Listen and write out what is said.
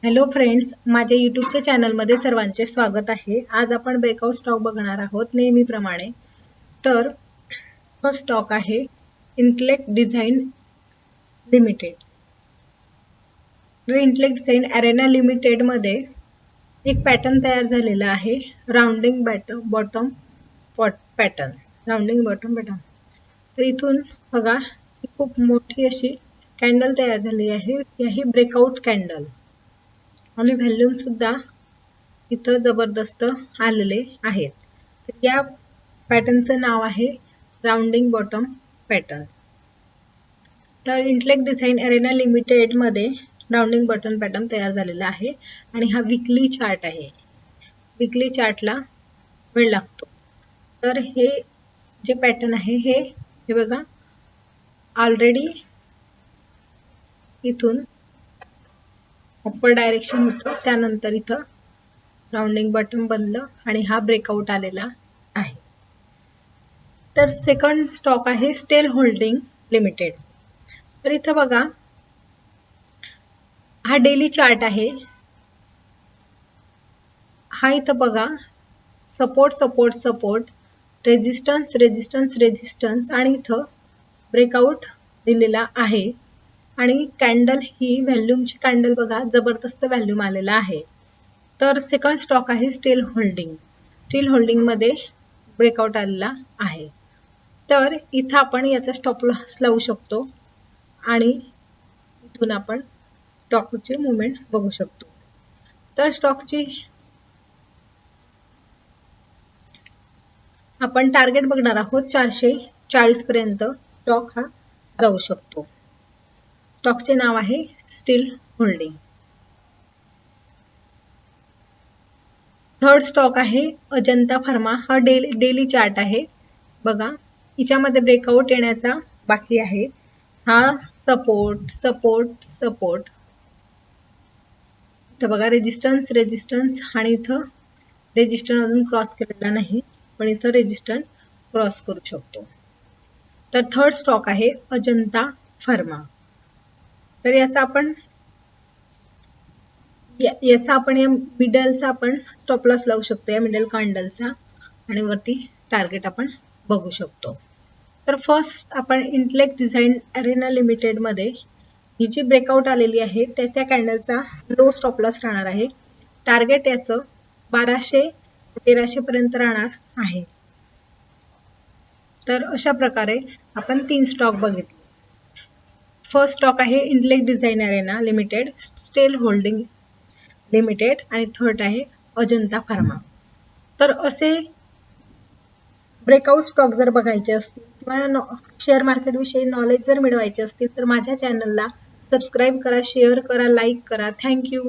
Hello friends, माझ्या यूट्यूबच्या चॅनलमध्ये सर्वांचे स्वागत आहे। आज आपण ब्रेकआउट स्टॉक बघणार आहोत नेहमीप्रमाणे। तर फर्स्ट स्टॉक आहे intellect design limited. Intellect design Arena limited मध्ये एक पॅटर्न तयार झालेला आहे, राउंडिंग बॉटम पॅटर्न। तर इथून बघा खूप मोठी अशी कॅन्डल तयार झाली आहे, ही ब्रेकआउट कॅन्डल आणि व्हॉल्यूम सुद्धा इथं जबरदस्त आलेले आहेत। तर या पॅटर्नचं नाव आहे राउंडिंग बॉटम पॅटर्न। तर इंटेलेक्ट डिझाइन अरेना लिमिटेड मध्ये राउंडिंग बॉटम पॅटर्न तयार झालेला आहे आणि हा वीकली चार्ट आहे। वीकली चार्टला वेळ लागतो। तर हे जे पॅटर्न आहे हे बघा ऑलरेडी इथून अपर डायरेक्शन होतं, त्यानंतर इथं राउंडिंग बॉटम बनलं आणि हा ब्रेकआउट आलेला आहे। तर सेकंड स्टॉक आहे स्टेल होल्डिंग लिमिटेड। तर इथं बघा हा डेली चार्ट आहे। हा इथं बघा सपोर्ट रेजिस्टन्स आणि इथं ब्रेकआउट दिलेला आहे आणि कॅन्डल ही व्हॉल्यूमची कॅन्डल बघा जबरदस्त व्हॉल्यूम आलेला आहे। तर सेकंड स्टॉक आहे स्टील होल्डिंग मध्ये ब्रेकआउट आलेला आहे। तर इथं आपण याचा स्टॉप लॉस लावू शकतो आणि इथून आपण स्टॉकची मूवमेंट बघू शकतो। तर स्टॉकची आपण टार्गेट बघणार आहोत, 440 पर्यंत स्टॉक हा जाऊ शकतो। स्टॉकचे नाव आहे स्टील होल्डिंग। थर्ड स्टॉक आहे अजंता फार्मा। हा डेली चार्ट आहे बघा, हिच्यामध्ये ब्रेकआउट येण्याचा बाकी आहे। हा सपोर्ट इथं बघा रेजिस्टन्स आणि इथं रेजिस्टन्स अजून क्रॉस केलेला नाही, पण इथं रेजिस्टन्स क्रॉस करू शकतो। तर थर्ड स्टॉक आहे अजंता फार्मा। तर याचा आपण या मिडलचा आपण स्टॉप लॉस लावू शकतो, या मिडल कॅन्डलचा, आणि वरती टार्गेट आपण बघू शकतो। तर फर्स्ट आपण इंटेलेक्ट डिझाइन अरेना लिमिटेड मध्ये ही जी ब्रेकआउट आलेली आहे त्या कॅन्डलचा लो स्टॉप लॉस राहणार आहे। टार्गेट याचं 1200-1300 पर्यंत राहणार आहे। तर अशा प्रकारे आपण 3 स्टॉक बघितले। फर्स्ट स्टॉक आहे इंटेलेक्ट डिझाइन अरेना लिमिटेड, स्टेल होल्डिंग लिमिटेड आणि थर्ड आहे अजंता फार्मा। तर असे ब्रेकआउट स्टॉक जर बघायचे असतील किंवा शेअर मार्केट विषयी नॉलेज जर मिळवायचे असतील तर माझ्या चॅनलला सबस्क्राईब करा, शेअर करा, लाईक करा। थँक्यू।